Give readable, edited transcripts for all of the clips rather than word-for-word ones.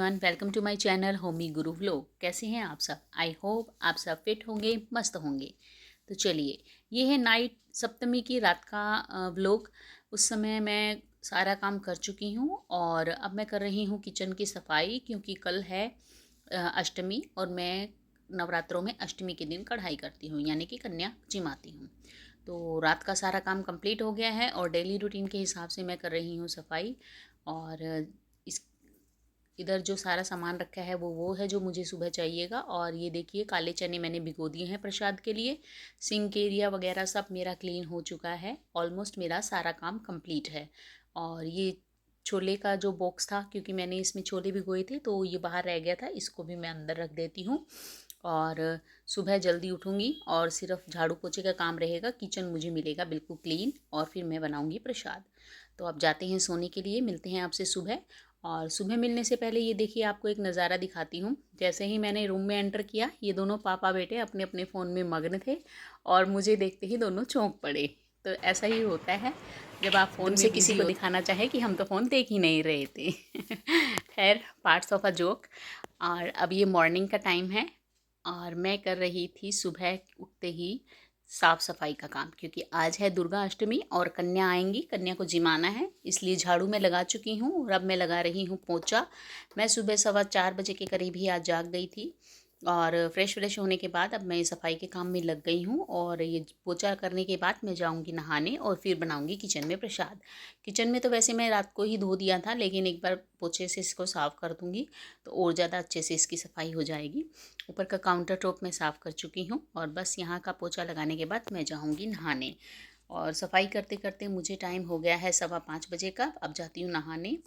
Everyone, welcome to my channel Homi Guru vlog. कैसे हैं आप सब? आई होप आप सब फिट होंगे, मस्त होंगे। तो चलिए, ये है नाइट सप्तमी की रात का व्लॉग। उस समय मैं सारा काम कर चुकी हूँ और अब मैं कर रही हूँ किचन की सफाई, क्योंकि कल है अष्टमी और मैं नवरात्रों में अष्टमी के दिन कढ़ाई करती हूँ, यानी कि कन्या जिमाती हूँ। तो रात का सारा काम कंप्लीट हो गया है और डेली रूटीन के हिसाब से मैं कर रही हूँ सफाई। और इस इधर जो सारा सामान रखा है वो है जो मुझे सुबह चाहिएगा। और ये देखिए, काले चने मैंने भिगो दिए हैं प्रसाद के लिए। सिंक एरिया वगैरह सब मेरा क्लीन हो चुका है, ऑलमोस्ट मेरा सारा काम कंप्लीट है। और ये छोले का जो बॉक्स था, क्योंकि मैंने इसमें छोले भिगोए थे तो ये बाहर रह गया था, इसको भी मैं अंदर रख देती हूँ। और सुबह जल्दी उठूँगी और सिर्फ झाड़ू पोछे का काम रहेगा। किचन मुझे मिलेगा बिल्कुल क्लीन और फिर मैं बनाऊँगी प्रसाद। तो अब जाते हैं सोने के लिए, मिलते हैं आपसे सुबह। और सुबह मिलने से पहले ये देखिए, आपको एक नज़ारा दिखाती हूँ। जैसे ही मैंने रूम में एंटर किया, ये दोनों पापा बेटे अपने अपने फ़ोन में मग्न थे और मुझे देखते ही दोनों चौंक पड़े। तो ऐसा ही होता है जब आप फ़ोन से किसी को दिखाना चाहे कि हम तो फ़ोन देख ही नहीं रहे थे। खैर, पार्ट्स ऑफ अ जोक। और अब ये मॉर्निंग का टाइम है और मैं कर रही थी सुबह उठते ही साफ़ सफाई का काम, क्योंकि आज है दुर्गा अष्टमी और कन्या आएंगी, कन्या को जिमाना है, इसलिए झाड़ू मैं लगा चुकी हूँ और अब मैं लगा रही हूँ पोंछा। मैं सुबह 4:15 के करीब ही आज जाग गई थी और फ्रेश होने के बाद अब मैं सफाई के काम में लग गई हूँ। और ये पोंछा करने के बाद मैं जाऊँगी नहाने और फिर बनाऊँगी किचन में प्रसाद। किचन में तो वैसे मैं रात को ही धो दिया था, लेकिन एक बार पोंछे से इसको साफ़ कर दूँगी तो और ज़्यादा अच्छे से इसकी सफाई हो जाएगी। ऊपर का काउंटर टॉप मैं साफ़ कर चुकी हूँ और बस यहाँ का पोंछा लगाने के बाद मैं जाऊँगी नहाने। और सफाई करते करते मुझे टाइम हो गया है 5:15 का। अब जाती हूँ नहाने।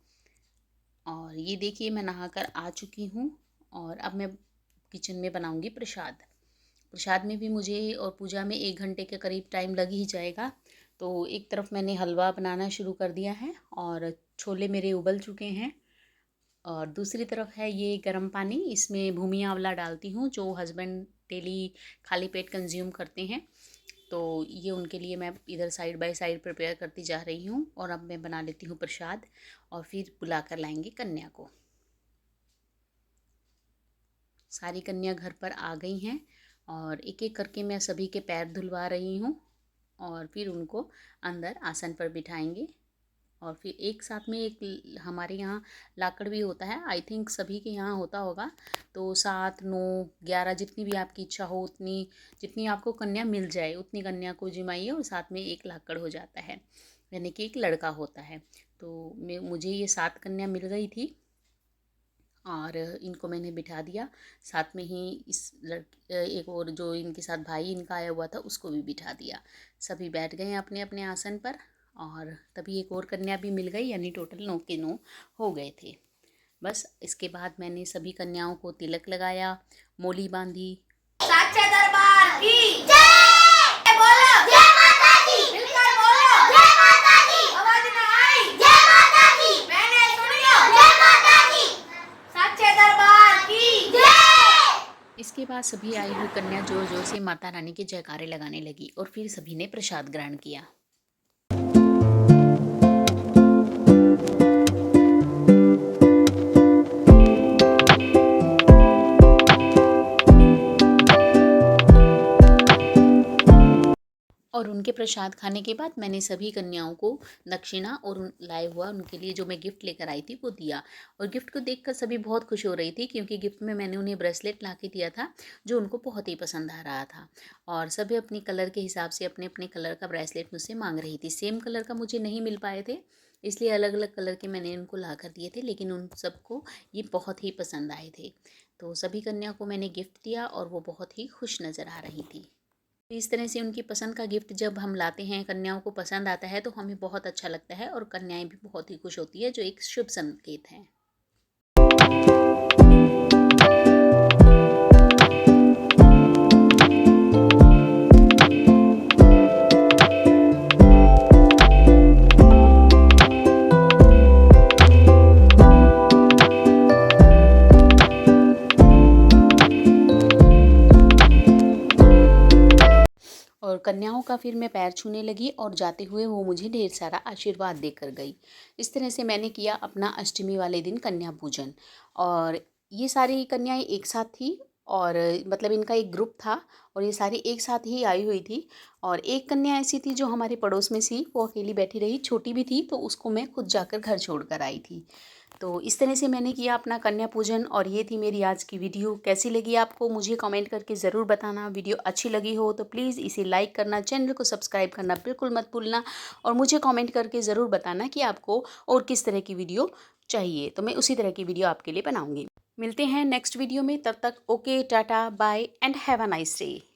और ये देखिए, मैं नहाकर आ चुकी हूँ और अब मैं किचन में बनाऊँगी प्रसाद। प्रसाद में भी मुझे और पूजा में 1 घंटे के करीब टाइम लग ही जाएगा। तो एक तरफ मैंने हलवा बनाना शुरू कर दिया है और छोले मेरे उबल चुके हैं। और दूसरी तरफ है ये गर्म पानी, इसमें भूमि आंवला डालती हूँ, जो हस्बैंड डेली खाली पेट कंज्यूम करते हैं। तो ये उनके लिए मैं इधर साइड बाय साइड प्रिपेयर करती जा रही हूँ। और अब मैं बना लेती हूँ प्रसाद और फिर बुला कर लाएंगे कन्या को। सारी कन्या घर पर आ गई हैं और एक एक करके मैं सभी के पैर धुलवा रही हूँ और फिर उनको अंदर आसन पर बिठाएंगे। और फिर एक साथ में हमारे यहाँ लाकड़ भी होता है, आई थिंक सभी के यहाँ होता होगा। तो 7, 9, 11 जितनी भी आपकी इच्छा हो, उतनी जितनी आपको कन्या मिल जाए उतनी कन्या को जिमाइए और साथ में एक लाकड़ हो जाता है, यानी कि एक लड़का होता है। तो मुझे ये 7 कन्या मिल गई थी और इनको मैंने बिठा दिया। साथ में ही एक और जो इनके साथ भाई इनका आया हुआ था उसको भी बिठा दिया। सभी बैठ गए अपने अपने आसन पर और तभी एक और कन्या भी मिल गई, यानी टोटल 9 के 9 हो गए थे। बस इसके बाद मैंने सभी कन्याओं को तिलक लगाया, मोली बांधी। साचे दरबार की जय बोलो, जय माता दी, मिलकर बोलो, जय माता दी, आवाज ना आई, जय माता दी, मैंने सुनियो, जय माता दी, साचे दरबार की जय। इसके बाद सभी आई हुई कन्या जोर जोर से माता रानी के जयकारे लगाने लगी और फिर सभी ने प्रसाद ग्रहण किया। और उनके प्रसाद खाने के बाद मैंने सभी कन्याओं को दक्षिणा और लाए हुआ उनके लिए जो मैं गिफ्ट लेकर आई थी वो दिया। और गिफ्ट को देखकर सभी बहुत खुश हो रही थी, क्योंकि गिफ्ट में मैंने उन्हें ब्रेसलेट ला के दिया था जो उनको बहुत ही पसंद आ रहा था। और सभी अपनी कलर के हिसाब से अपने अपने कलर का ब्रेसलेट मुझसे मांग रही थी। सेम कलर का मुझे नहीं मिल पाए थे, इसलिए अलग अलग कलर के मैंने उनको ला कर दिए थे, लेकिन उन सबको ये बहुत ही पसंद आए थे। तो सभी कन्या को मैंने गिफ्ट दिया और वो बहुत ही खुश नज़र आ रही थी। इस तरह से उनकी पसंद का गिफ्ट जब हम लाते हैं, कन्याओं को पसंद आता है तो हमें बहुत अच्छा लगता है और कन्याएं भी बहुत ही खुश होती है, जो एक शुभ संकेत है। और कन्याओं का फिर मैं पैर छूने लगी और जाते हुए वो मुझे ढेर सारा आशीर्वाद देकर गई। इस तरह से मैंने किया अपना अष्टमी वाले दिन कन्या पूजन। और ये सारी कन्याएं एक साथ थी, और मतलब इनका एक ग्रुप था, और ये सारी एक साथ ही आई हुई थी। और एक कन्या ऐसी थी जो हमारे पड़ोस में थी, वो अकेली बैठी रही, छोटी भी थी, तो उसको मैं खुद जाकर घर छोड़ कर आई थी। तो इस तरह से मैंने किया अपना कन्या पूजन। और ये थी मेरी आज की वीडियो। कैसी लगी आपको मुझे कमेंट करके ज़रूर बताना। वीडियो अच्छी लगी हो तो प्लीज़ इसे लाइक करना, चैनल को सब्सक्राइब करना बिल्कुल मत भूलना, और मुझे कमेंट करके ज़रूर बताना कि आपको और किस तरह की वीडियो चाहिए, तो मैं उसी तरह की वीडियो आपके लिए बनाऊँगी। मिलते हैं नेक्स्ट वीडियो में, तब तक okay, tata, bye and have a nice day.